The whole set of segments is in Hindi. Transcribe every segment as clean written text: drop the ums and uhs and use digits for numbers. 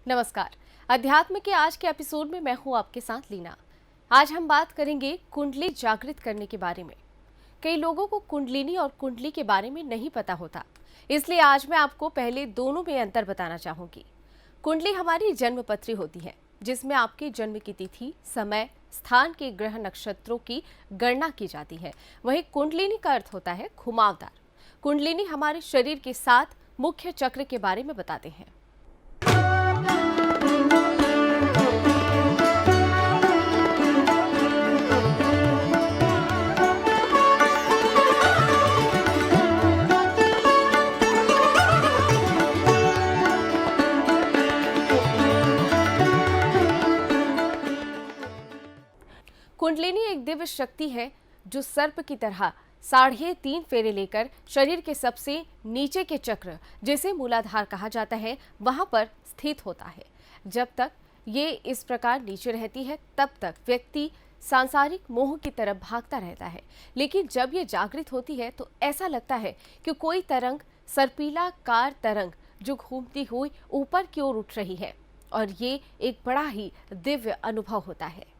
नमस्कार। अध्यात्म के आज के एपिसोड में मैं हूं आपके साथ लीना। आज हम बात करेंगे कुंडली जागृत करने के बारे में। कई लोगों को कुंडलिनी और कुंडली के बारे में नहीं पता होता, इसलिए आज मैं आपको पहले दोनों में अंतर बताना चाहूंगी। कुंडली हमारी जन्म पत्री होती है, जिसमें आपके जन्म की तिथि, समय, स्थान के ग्रह नक्षत्रों की गणना की जाती है। वहीं कुंडलिनी का अर्थ होता है घुमावदार। कुंडलिनी हमारे शरीर के 7 मुख्य चक्र के बारे में बताते हैं। कुंडलिनी एक दिव्य शक्ति है जो सर्प की तरह 3.5 फेरे लेकर शरीर के सबसे नीचे के चक्र, जिसे मूलाधार कहा जाता है, वहां पर स्थित होता है। जब तक ये इस प्रकार नीचे रहती है, तब तक व्यक्ति सांसारिक मोह की तरफ भागता रहता है। लेकिन जब ये जागृत होती है तो ऐसा लगता है कि कोई तरंग, सर्पीला कार तरंग जो घूमती हुई ऊपर की ओर उठ रही है, और ये एक बड़ा ही दिव्य अनुभव होता है।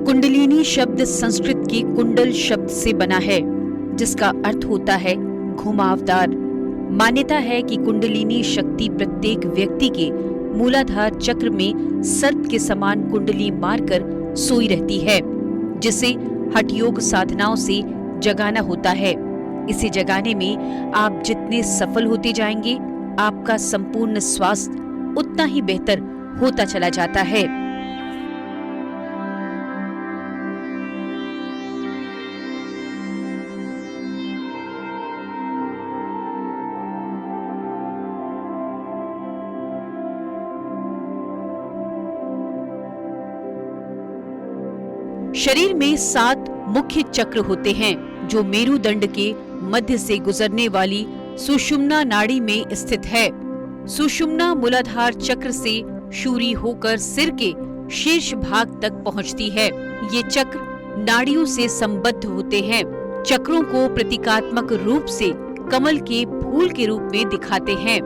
कुंडलिनी शब्द संस्कृत के कुंडल शब्द से बना है, जिसका अर्थ होता है घुमावदार। मान्यता है कि कुंडलिनी शक्ति प्रत्येक व्यक्ति के मूलाधार चक्र में सर्प के समान कुंडली मारकर सोई रहती है, जिसे हठ योग साधनाओं से जगाना होता है। इसे जगाने में आप जितने सफल होते जाएंगे, आपका संपूर्ण स्वास्थ्य उतना ही बेहतर होता चला जाता है। शरीर में 7 मुख्य चक्र होते हैं, जो मेरुदंड के मध्य से गुजरने वाली सुषुम्ना नाड़ी में स्थित है। सुषुम्ना मूलाधार चक्र से शूरी होकर सिर के शीर्ष भाग तक पहुंचती है। ये चक्र नाड़ियों से संबद्ध होते हैं। चक्रों को प्रतीकात्मक रूप से कमल के फूल के रूप में दिखाते हैं।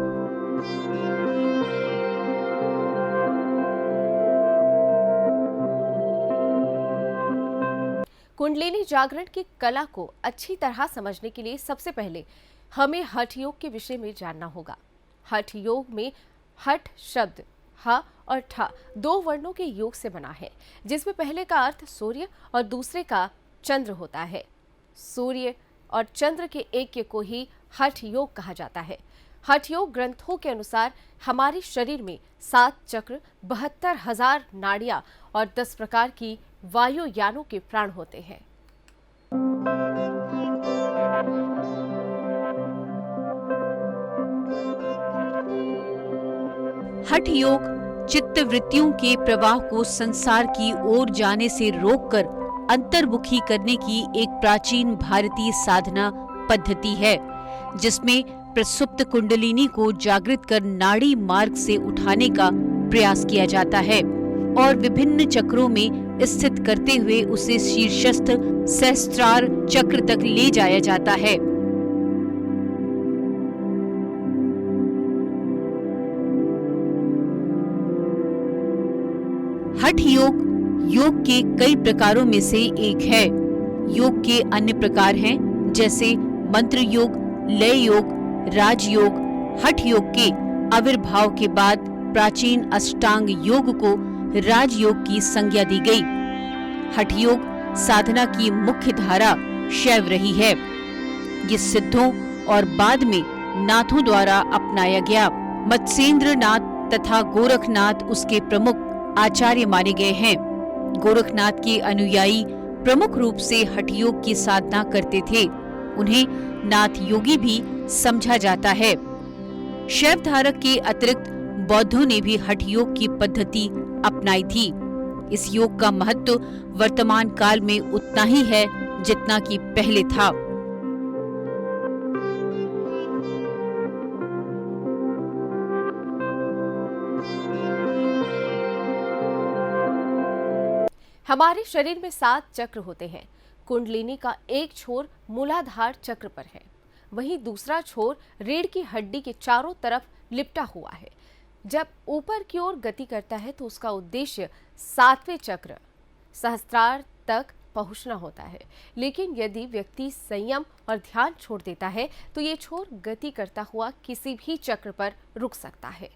कुंडलिनी जागरण की कला को अच्छी तरह समझने के लिए सबसे पहले हमें हठ योग के विषय में जानना होगा। हठ योग में हठ शब्द ह और ठ 2 वर्णों के योग से बना है, जिसमें पहले का अर्थ सूर्य और दूसरे का चंद्र होता है। सूर्य और चंद्र के ऐक्य को ही हठ योग कहा जाता है। हठ योग ग्रंथों के अनुसार हमारे शरीर में 7 चक्र, 72,000 नाड़ियां और 10 प्रकार की वायुयानों के प्राण होते हैं। हठ योग चित्त वृत्तियों के प्रवाह को संसार की ओर जाने से रोककर अंतर्मुखी करने की एक प्राचीन भारतीय साधना पद्धति है, जिसमें प्रसुप्त कुंडलिनी को जागृत कर नाड़ी मार्ग से उठाने का प्रयास किया जाता है और विभिन्न चक्रों में स्थित करते हुए उसे शीर्षस्थ सहस्त्रार चक्र तक ले जाया जाता है। हठ योग योग के कई प्रकारों में से एक है। योग के अन्य प्रकार हैं, जैसे मंत्र योग, लय योग, राजयोग। हठ योग के आविर्भाव के बाद प्राचीन अष्टांग योग को राजयोग की संज्ञा दी गई। हठ योग साधना की मुख्य धारा शैव रही है। ये सिद्धों और बाद में नाथों द्वारा अपनाया गया। मत्स्येंद्र नाथ तथा गोरखनाथ उसके प्रमुख आचार्य माने गए हैं। गोरखनाथ के अनुयायी प्रमुख रूप से हठ योग की साधना करते थे। उन्हें नाथ योगी भी समझा जाता है। शैव धारक के अतिरिक्त बौद्धों ने भी हठ योग की पद्धति अपनाई थी। इस योग का महत्व वर्तमान काल में उतना ही है जितना कि पहले था। हमारे शरीर में 7 चक्र होते हैं। कुंडलिनी का एक छोर मूलाधार चक्र पर है, वहीं दूसरा छोर रीढ़ की हड्डी के चारों तरफ लिपटा हुआ है। जब ऊपर की ओर गति करता है तो उसका उद्देश्य 7वें चक्र सहस्त्रार तक पहुंचना होता है, लेकिन यदि व्यक्ति संयम और ध्यान छोड़ देता है तो ये छोर गति करता हुआ किसी भी चक्र पर रुक सकता है।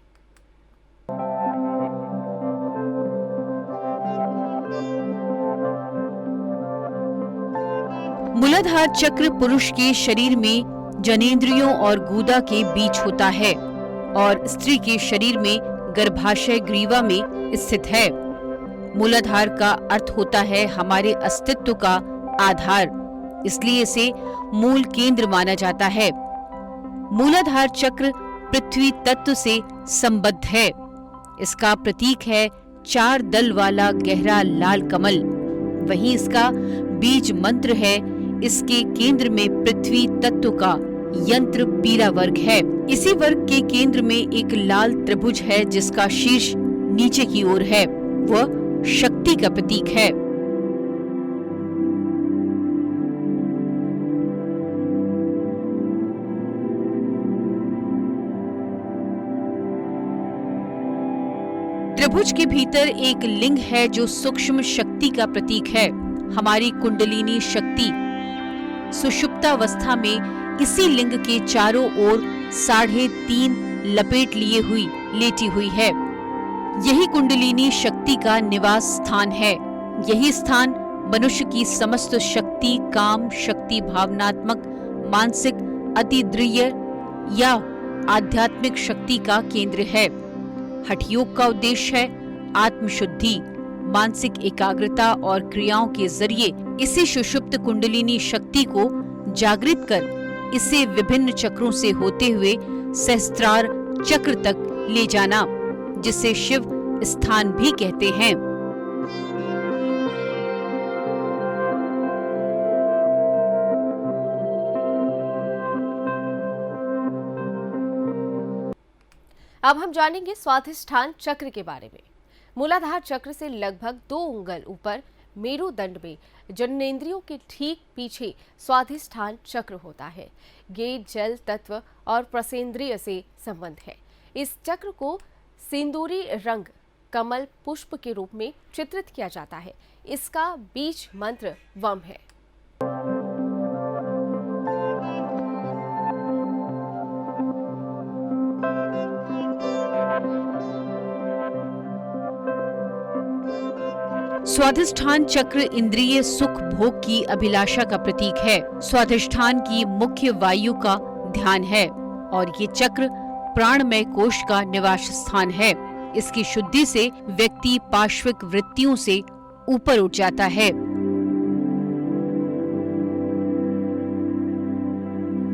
मूलाधार चक्र पुरुष के शरीर में जनेंद्रियों और गुदा के बीच होता है और स्त्री के शरीर में गर्भाशय ग्रीवा में स्थित है। मूलाधार का अर्थ होता है हमारे अस्तित्व का आधार, इसलिए इसे मूल केंद्र माना जाता है। मूलाधार चक्र पृथ्वी तत्व से संबद्ध है। इसका प्रतीक है 4 दल वाला गहरा लाल कमल। वहीं इसका बीज मंत्र है। इसके केंद्र में पृथ्वी तत्व का यंत्र पीला वर्ग है। इसी वर्ग के केंद्र में एक लाल त्रिभुज है जिसका शीर्ष नीचे की ओर है। वह शक्ति का प्रतीक है। त्रिभुज के भीतर एक लिंग है जो सूक्ष्म शक्ति का प्रतीक है। हमारी कुंडलिनी शक्ति सुषुप्तावस्था में इसी लिंग के चारों ओर 3.5 लपेट लिए हुई लेटी हुई है। यही कुंडलिनी शक्ति का निवास स्थान है। यही स्थान मनुष्य की समस्त शक्ति, काम शक्ति, भावनात्मक, मानसिक, अतिद्रिय या आध्यात्मिक शक्ति का केंद्र है। हठ योग का उद्देश्य है आत्मशुद्धि, मानसिक एकाग्रता और क्रियाओं के जरिए इसी सुषुप्त कुंडलिनी शक्ति को जागृत कर इसे विभिन्न चक्रों से होते हुए सहस्त्रार चक्र तक ले जाना, जिसे शिव स्थान भी कहते हैं। अब हम जानेंगे स्वाधिष्ठान चक्र के बारे में। मूलाधार चक्र से लगभग 2 उंगल ऊपर मेरुदंड में जननेंद्रियों के ठीक पीछे स्वाधिष्ठान चक्र होता है। ये जल तत्व और प्रसेंद्रिय से संबंध है। इस चक्र को सिंदूरी रंग कमल पुष्प के रूप में चित्रित किया जाता है। इसका बीज मंत्र वम है। स्वाधिष्ठान चक्र इंद्रिय सुख भोग की अभिलाषा का प्रतीक है। स्वाधिष्ठान की मुख्य वायु का ध्यान है और ये चक्र प्राणमय कोश का निवास स्थान है। इसकी शुद्धि से व्यक्ति पार्श्विक वृत्तियों से ऊपर उठ जाता है।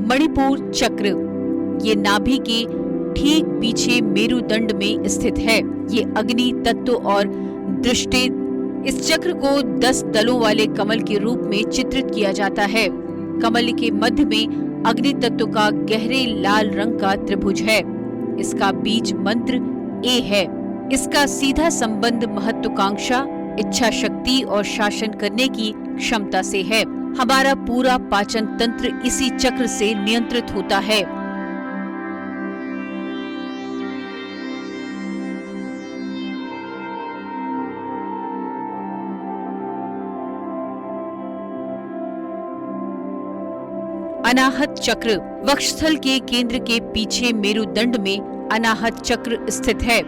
मणिपुर चक्र ये नाभि के ठीक पीछे मेरुदंड में स्थित है। ये अग्नि तत्व और दृष्टि। इस चक्र को 10 दलों वाले कमल के रूप में चित्रित किया जाता है। कमल के मध्य में अग्नि तत्व का गहरे लाल रंग का त्रिभुज है। इसका बीज मंत्र ए है। इसका सीधा संबंध महत्वाकांक्षा, इच्छा शक्ति और शासन करने की क्षमता से है। हमारा पूरा पाचन तंत्र इसी चक्र से नियंत्रित होता है। अनाहत चक्र वक्षस्थल के केंद्र के पीछे मेरुदंड में अनाहत चक्र स्थित है।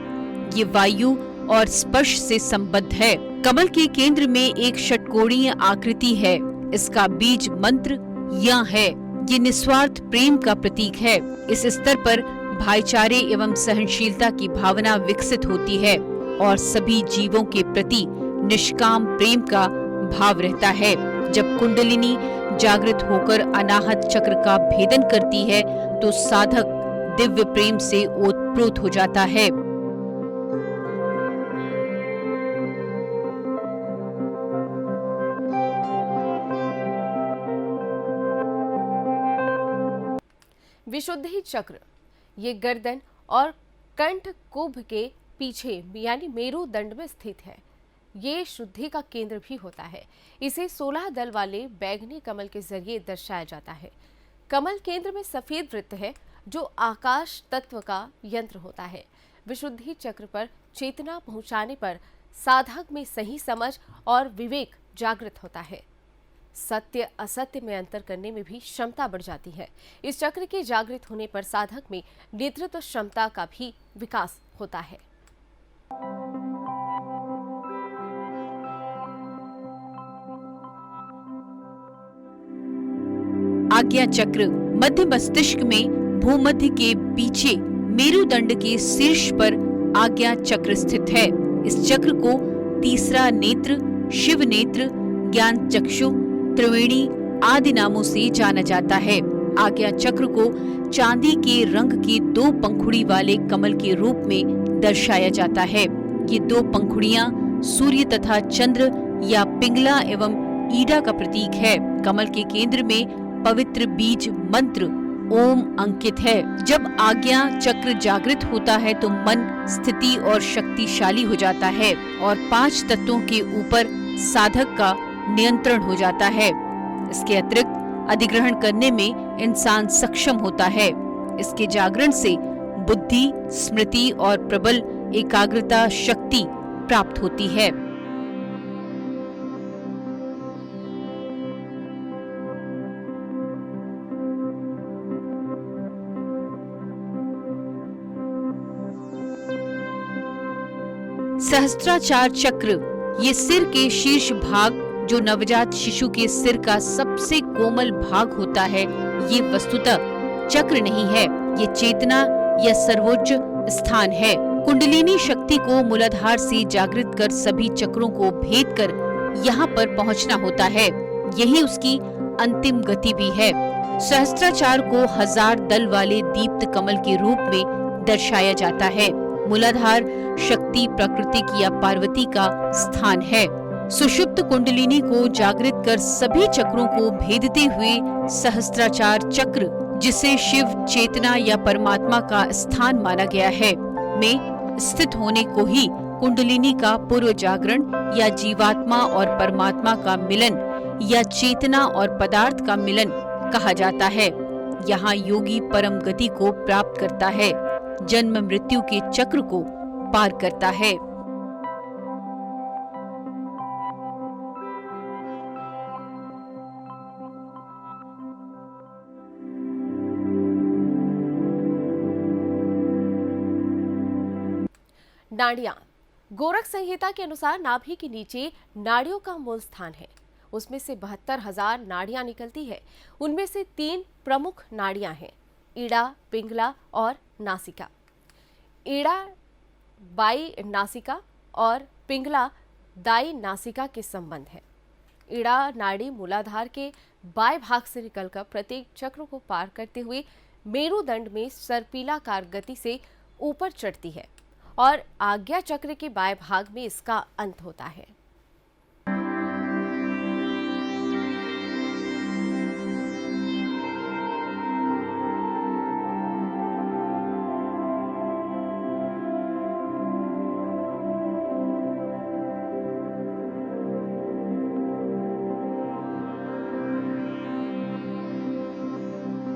ये वायु और स्पर्श से संबद्ध है। कमल के केंद्र में एक षटकोणीय आकृति है। इसका बीज मंत्र या है। ये निस्वार्थ प्रेम का प्रतीक है। इस स्तर पर भाईचारे एवं सहनशीलता की भावना विकसित होती है और सभी जीवों के प्रति निष्काम प्रेम का भाव रहता है। जब कुंडलिनी जागृत होकर अनाहत चक्र का भेदन करती है तो साधक दिव्य प्रेम से ओतप्रोत हो जाता है। विशुद्धि चक्र ये गर्दन और कंठ कुंभ के पीछे यानी मेरुदंड में स्थित है। ये शुद्धि का केंद्र भी होता है। इसे 16 दल वाले बैगनी कमल के जरिए दर्शाया जाता है। कमल केंद्र में सफेद वृत्त है जो आकाश तत्व का यंत्र होता है। विशुद्धि चक्र पर चेतना पहुंचाने पर साधक में सही समझ और विवेक जागृत होता है। सत्य असत्य में अंतर करने में भी क्षमता बढ़ जाती है। इस चक्र के जागृत होने पर साधक में नेतृत्व क्षमता का भी विकास होता है। आज्ञा चक्र मध्य मस्तिष्क में भूमध्य के पीछे मेरुदंड के शीर्ष पर आज्ञा चक्र स्थित है। इस चक्र को तीसरा नेत्र, शिव नेत्र, ज्ञान चक्षु, त्रिवेणी आदि नामों से जाना जाता है। आज्ञा चक्र को चांदी के रंग के 2 पंखुड़ी वाले कमल के रूप में दर्शाया जाता है। ये 2 पंखुड़ियां सूर्य तथा चंद्र या पिंगला एवं ईड़ा का प्रतीक है। कमल के केंद्र में पवित्र बीज मंत्र ओम अंकित है। जब आज्ञा चक्र जागृत होता है तो मन स्थिति और शक्तिशाली हो जाता है और 5 तत्वों के ऊपर साधक का नियंत्रण हो जाता है। इसके अतिरिक्त अधिग्रहण करने में इंसान सक्षम होता है। इसके जागरण से बुद्धि, स्मृति और प्रबल एकाग्रता शक्ति प्राप्त होती है। सहस्त्राचार चक्र ये सिर के शीर्ष भाग जो नवजात शिशु के सिर का सबसे कोमल भाग होता है, ये वस्तुतः चक्र नहीं है, ये चेतना या सर्वोच्च स्थान है। कुंडलिनी शक्ति को मूलाधार से जागृत कर सभी चक्रों को भेद कर यहाँ पर पहुँचना होता है। यही उसकी अंतिम गति भी है। सहस्त्राचार को 1000 दल वाले दीप्त कमल के रूप में दर्शाया जाता है। मूलाधार शक्ति प्राकृतिक या पार्वती का स्थान है। सुषुप्त कुंडलिनी को जागृत कर सभी चक्रों को भेदते हुए सहस्त्राचार चक्र, जिसे शिव चेतना या परमात्मा का स्थान माना गया है, में स्थित होने को ही कुंडलिनी का पूर्व जागरण या जीवात्मा और परमात्मा का मिलन या चेतना और पदार्थ का मिलन कहा जाता है। यहाँ योगी परम गति को प्राप्त करता है, जन्म मृत्यु के चक्र को पार करता है। नाड़ियां। गोरख संहिता के अनुसार नाभि के नीचे नाड़ियों का मूल स्थान है। उसमें से 72,000 नाड़ियां निकलती है। उनमें से 3 प्रमुख नाड़ियां हैं, ईड़ा, पिंगला और नासिका। ईड़ा बाई नासिका और पिंगला दाई नासिका के संबंध है। ईड़ा नाड़ी मूलाधार के बाएं भाग से निकलकर प्रत्येक चक्र को पार करते हुए मेरुदंड में सर्पिलाकार गति से ऊपर चढ़ती है और आज्ञा चक्र के बाएं भाग में इसका अंत होता है।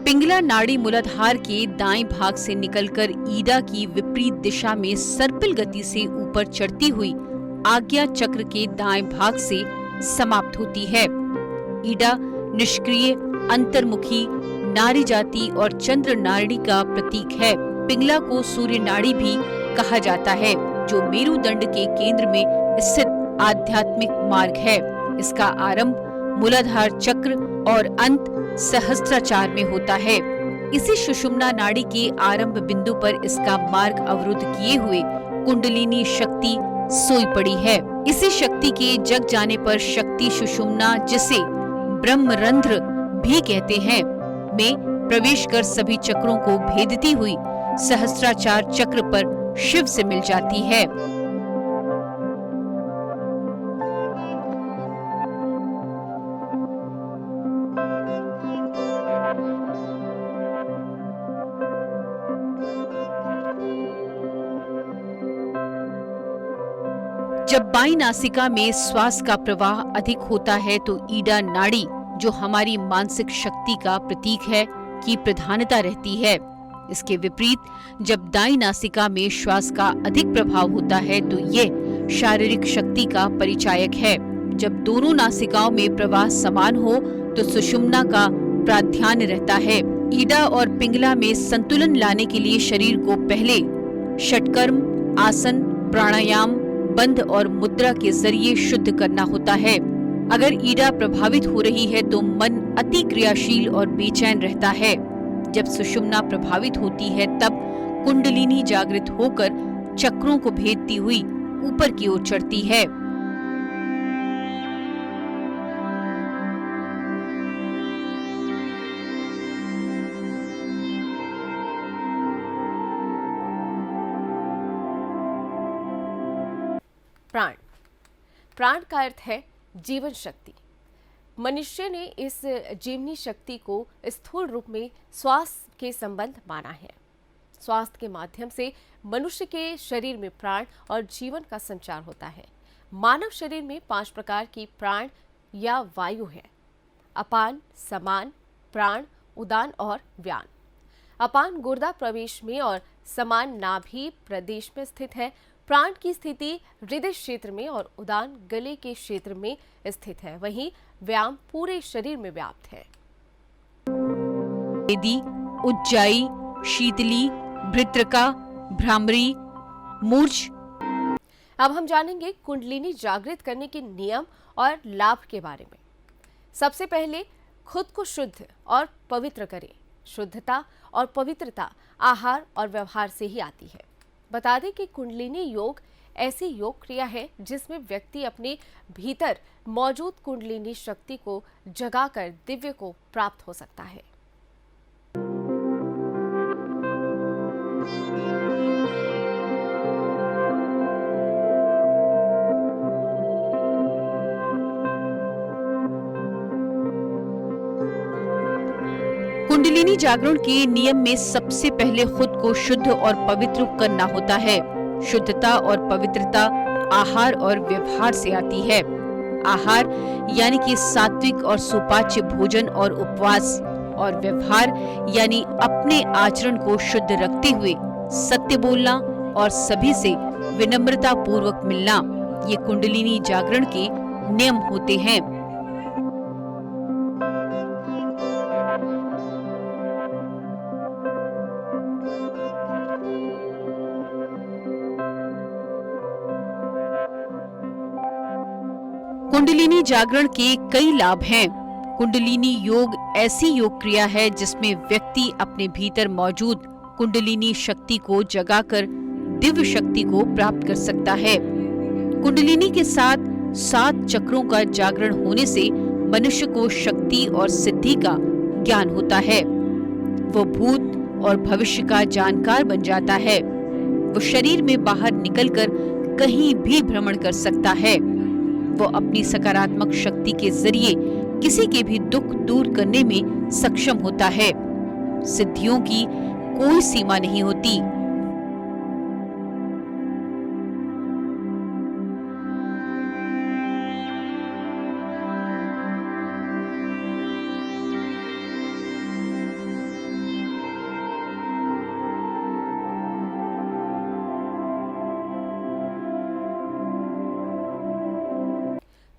पिंगला नाड़ी मूलाधार के दाएं भाग से निकलकर ईड़ा की विपरीत दिशा में सर्पिल गति से ऊपर चढ़ती हुई आज्ञा चक्र के दाएं भाग से समाप्त होती है। ईड़ा निष्क्रिय, अंतर्मुखी, नारी जाति और चंद्र नाड़ी का प्रतीक है। पिंगला को सूर्य नाड़ी भी कहा जाता है, जो मेरुदंड के केंद्र में स्थित आध्यात्मिक मार्ग है। इसका आरंभ मूलाधार चक्र और अंत सहस्त्राचार में होता है। इसी सुषुम्ना नाड़ी के आरंभ बिंदु पर इसका मार्ग अवरुद्ध किए हुए कुंडलिनी शक्ति सोई पड़ी है। इसी शक्ति के जग जाने पर शक्ति सुषुम्ना, जिसे ब्रह्मरंध्र भी कहते हैं, में प्रवेश कर सभी चक्रों को भेदती हुई सहस्त्राचार चक्र पर शिव से मिल जाती है। जब बाईं नासिका में श्वास का प्रवाह अधिक होता है तो ईडा नाड़ी, जो हमारी मानसिक शक्ति का प्रतीक है, की प्रधानता रहती है। इसके विपरीत जब दाईं नासिका में श्वास का अधिक प्रभाव होता है तो ये शारीरिक शक्ति का परिचायक है। जब दोनों नासिकाओं में प्रवाह समान हो तो सुषुम्ना का प्राधान्य रहता है। ईडा और पिंगला में संतुलन लाने के लिए शरीर को पहले षटकर्म, आसन, प्राणायाम, बंध और मुद्रा के जरिए शुद्ध करना होता है। अगर ईडा प्रभावित हो रही है तो मन अति क्रियाशील और बेचैन रहता है। जब सुषुम्ना प्रभावित होती है तब कुंडलिनी जागृत होकर चक्रों को भेदती हुई ऊपर की ओर चढ़ती है। प्राण। प्राण का अर्थ है जीवन शक्ति। मनुष्य ने इस जीवनी शक्ति को स्थूल रूप में श्वास के संबंध माना है। स्वास्थ्य के माध्यम से मनुष्य के शरीर में प्राण और जीवन का संचार होता है। मानव शरीर में 5 प्रकार की प्राण या वायु है: अपान, समान, प्राण, उदान और व्यान। अपान गुर्दा प्रवेश में और समान नाभि प्रदेश में स्थित है। प्राण की स्थिति हृदय क्षेत्र में और उदान गले के क्षेत्र में स्थित है। वहीं व्यायाम पूरे शरीर में व्याप्त है। वेदी, उज्जाई, शीतली, भृत्रका, भ्रामरी, मूर्छ। अब हम जानेंगे कुंडलिनी जागृत करने के नियम और लाभ के बारे में। सबसे पहले खुद को शुद्ध और पवित्र करें। शुद्धता और पवित्रता आहार और व्यवहार से ही आती है। बता दें कि कुंडलिनी योग ऐसी योग क्रिया है जिसमें व्यक्ति अपने भीतर मौजूद कुंडलिनी शक्ति को जगाकर दिव्य को प्राप्त हो सकता है। कुंडलिनी जागरण के नियम में सबसे पहले खुद को शुद्ध और पवित्र करना होता है। शुद्धता और पवित्रता आहार और व्यवहार से आती है। आहार यानी कि सात्विक और सुपाच्य भोजन और उपवास, और व्यवहार यानी अपने आचरण को शुद्ध रखते हुए सत्य बोलना और सभी से विनम्रता पूर्वक मिलना, ये कुंडलिनी जागरण के नियम होते हैं। कुंडलिनी जागरण के कई लाभ हैं। कुंडलिनी योग ऐसी योग क्रिया है जिसमें व्यक्ति अपने भीतर मौजूद कुंडलिनी शक्ति को जगाकर दिव्य शक्ति को प्राप्त कर सकता है। कुंडलिनी के साथ 7 चक्रों का जागरण होने से मनुष्य को शक्ति और सिद्धि का ज्ञान होता है। वो भूत और भविष्य का जानकार बन जाता है। वो शरीर में बाहर निकलकर कहीं भी भ्रमण कर सकता है। वो अपनी सकारात्मक शक्ति के जरिए किसी के भी दुख दूर करने में सक्षम होता है। सिद्धियों की कोई सीमा नहीं होती।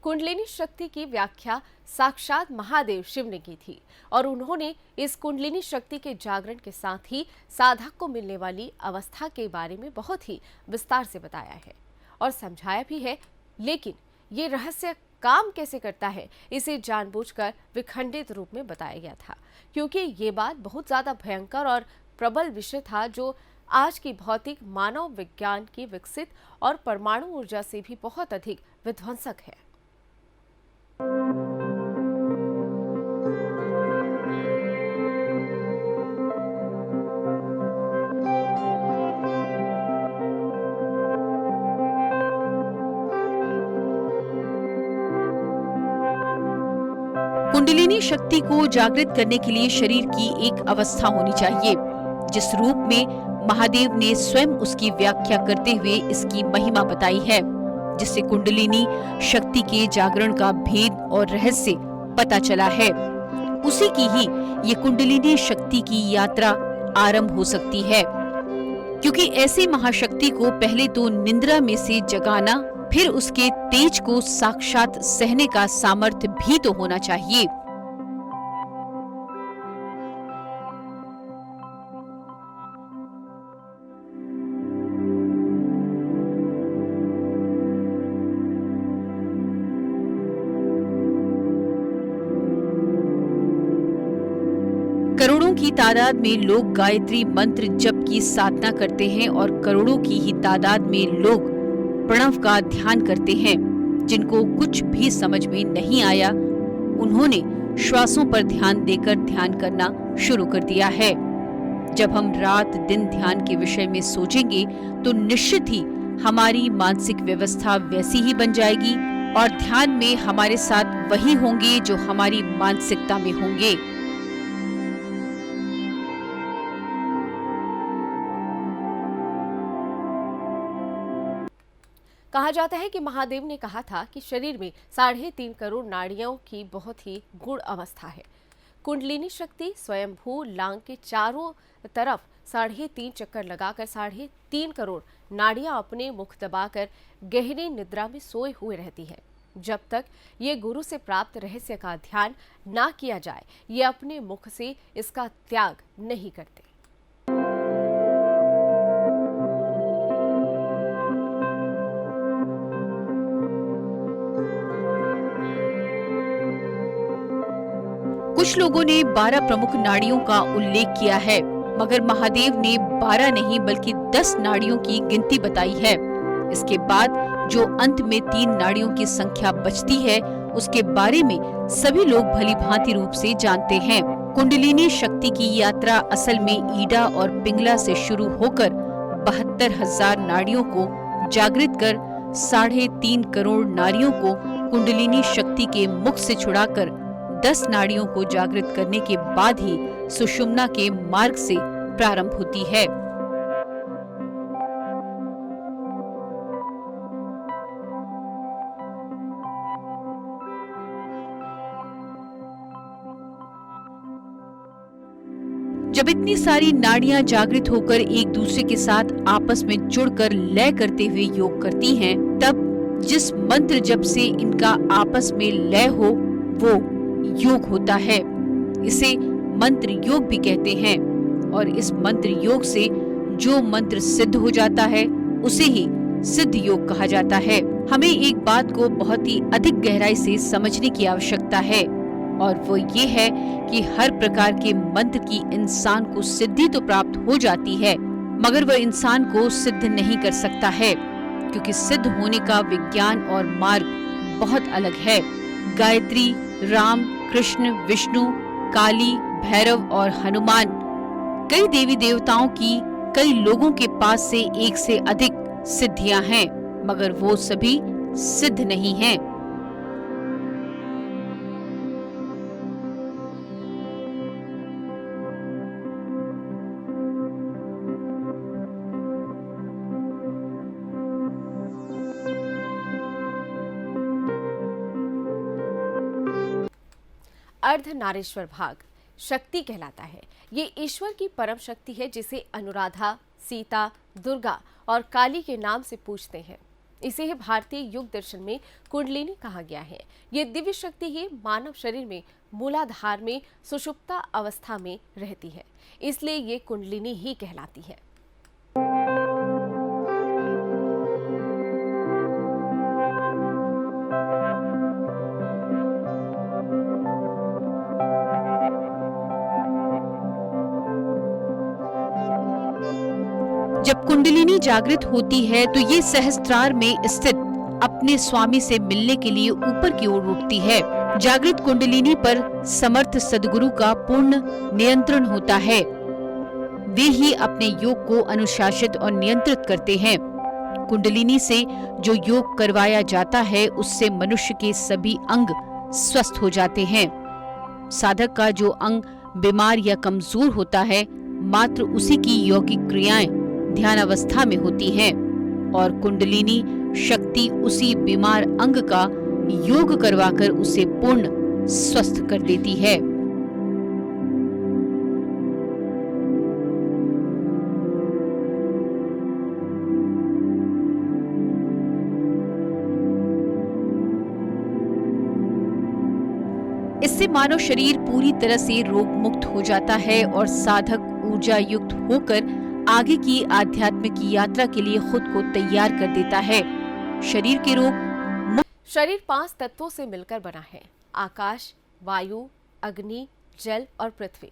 कुंडलिनी शक्ति की व्याख्या साक्षात महादेव शिव ने की थी और उन्होंने इस कुंडलिनी शक्ति के जागरण के साथ ही साधक को मिलने वाली अवस्था के बारे में बहुत ही विस्तार से बताया है और समझाया भी है। लेकिन ये रहस्य काम कैसे करता है, इसे जानबूझकर विखंडित रूप में बताया गया था, क्योंकि ये बात बहुत ज्यादा भयंकर और प्रबल विषय था जो आज की भौतिक मानव विज्ञान की विकसित और परमाणु ऊर्जा से भी बहुत अधिक विध्वंसक है। कुंडलिनी शक्ति को जागृत करने के लिए शरीर की एक अवस्था होनी चाहिए, जिस रूप में महादेव ने स्वयं उसकी व्याख्या करते हुए इसकी महिमा बताई है। जिससे कुंडलिनी शक्ति के जागरण का भेद और रहस्य पता चला है। उसी की ही ये कुंडलिनी शक्ति की यात्रा आरंभ हो सकती है, क्योंकि ऐसी महाशक्ति को पहले तो निद्रा में से जगाना, फिर उसके तेज को साक्षात सहने का सामर्थ्य भी तो होना चाहिए। करोड़ों की तादाद में लोग गायत्री मंत्र जप की साधना करते हैं और करोड़ों की ही तादाद में लोग प्रणव का ध्यान करते हैं। जिनको कुछ भी समझ में नहीं आया, उन्होंने श्वासों पर ध्यान देकर ध्यान करना शुरू कर दिया है। जब हम रात दिन ध्यान के विषय में सोचेंगे तो निश्चित ही हमारी मानसिक व्यवस्था वैसी ही बन जाएगी और ध्यान में हमारे साथ वही होंगे जो हमारी मानसिकता में होंगे। कहा जाता है कि महादेव ने कहा था कि शरीर में 3.5 करोड़ नाड़ियों की बहुत ही गुण अवस्था है। कुंडलिनी शक्ति स्वयंभू लांग के चारों तरफ 3.5 चक्कर लगाकर 3.5 करोड़ नाड़ियां अपने मुख दबाकर गहरी निद्रा में सोए हुए रहती है। जब तक ये गुरु से प्राप्त रहस्य का ध्यान ना किया जाए, ये अपने मुख से इसका त्याग नहीं करते। कुछ लोगों ने 12 प्रमुख नाड़ियों का उल्लेख किया है, मगर महादेव ने 12 नहीं बल्कि 10 नाड़ियों की गिनती बताई है। इसके बाद जो अंत में 3 नाड़ियों की संख्या बचती है, उसके बारे में सभी लोग भली भांति रूप से जानते हैं। कुंडलिनी शक्ति की यात्रा असल में ईडा और पिंगला से शुरू होकर 72,000 नाड़ियों को जागृत कर 3.5 करोड़ नारियों को कुंडलिनी शक्ति के मुख से छुड़ाकर 10 नाड़ियों को जागृत करने के बाद ही सुषुम्ना के मार्ग से प्रारंभ होती है। जब इतनी सारी नाड़ियां जागृत होकर एक दूसरे के साथ आपस में जुड़कर लय करते हुए योग करती हैं, तब जिस मंत्र जप से इनका आपस में लय हो वो योग होता है। इसे मंत्र योग भी कहते हैं और इस मंत्र योग से जो मंत्र सिद्ध हो जाता है उसे ही सिद्ध योग कहा जाता है। हमें एक बात को बहुत ही अधिक गहराई से समझने की आवश्यकता है और वो ये है कि हर प्रकार के मंत्र की इंसान को सिद्धि तो प्राप्त हो जाती है, मगर वह इंसान को सिद्ध नहीं कर सकता है, क्योंकि सिद्ध होने का विज्ञान और मार्ग बहुत अलग है। गायत्री, राम, कृष्ण, विष्णु, काली, भैरव और हनुमान, कई देवी देवताओं की कई लोगों के पास से एक से अधिक सिद्धियां हैं, मगर वो सभी सिद्ध नहीं हैं। अर्धनारीश्वर भाग शक्ति कहलाता है। ये ईश्वर की परम शक्ति है जिसे अनुराधा, सीता, दुर्गा और काली के नाम से पूजते हैं। इसे ही भारतीय युग दर्शन में कुंडलिनी कहा गया है। ये दिव्य शक्ति ही मानव शरीर में मूलाधार में सुषुप्ता अवस्था में रहती है, इसलिए ये कुंडलिनी ही कहलाती है। जब कुंडलिनी जागृत होती है तो ये सहस्त्रार में स्थित अपने स्वामी से मिलने के लिए ऊपर की ओर उठती है। जागृत कुंडलिनी पर समर्थ सद्गुरु का पूर्ण नियंत्रण होता है। वे ही अपने योग को अनुशासित और नियंत्रित करते हैं। कुंडलिनी से जो योग करवाया जाता है उससे मनुष्य के सभी अंग स्वस्थ हो जाते हैं। साधक का जो अंग बीमार या कमजोर होता है, मात्र उसी की यौगिक क्रियाएं ध्यान अवस्था में होती हैं और कुंडलिनी शक्ति व्यक्ति उसी बीमार अंग का योग करवाकर उसे पूर्ण स्वस्थ कर देती है। इससे मानव शरीर पूरी तरह से रोग मुक्त हो जाता है और साधक ऊर्जा युक्त होकर आगे की आध्यात्मिक यात्रा के लिए खुद को तैयार कर देता है। शरीर के रोग शरीर 5 तत्वों से मिलकर बना है: आकाश, वायु, अग्नि, जल और पृथ्वी।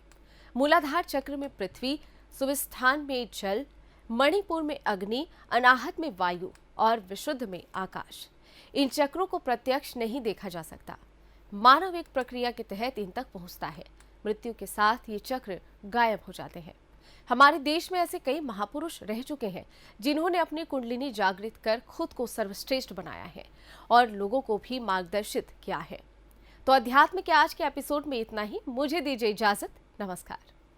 मूलाधार चक्र में पृथ्वी, सुविस्थान में जल, मणिपुर में अग्नि, अनाहत में वायु और विशुद्ध में आकाश। इन चक्रों को प्रत्यक्ष नहीं देखा जा सकता। मानव एक प्रक्रिया के तहत इन तक पहुंचता है। मृत्यु के साथ ये चक्र गायब हो जाते हैं। हमारे देश में ऐसे कई महापुरुष रह चुके हैं जिन्होंने अपनी कुंडलिनी जागृत कर खुद को सर्वश्रेष्ठ बनाया है और लोगों को भी मार्गदर्शित किया है। तो अध्यात्म के आज के एपिसोड में इतना ही। मुझे दीजिए इजाजत। नमस्कार।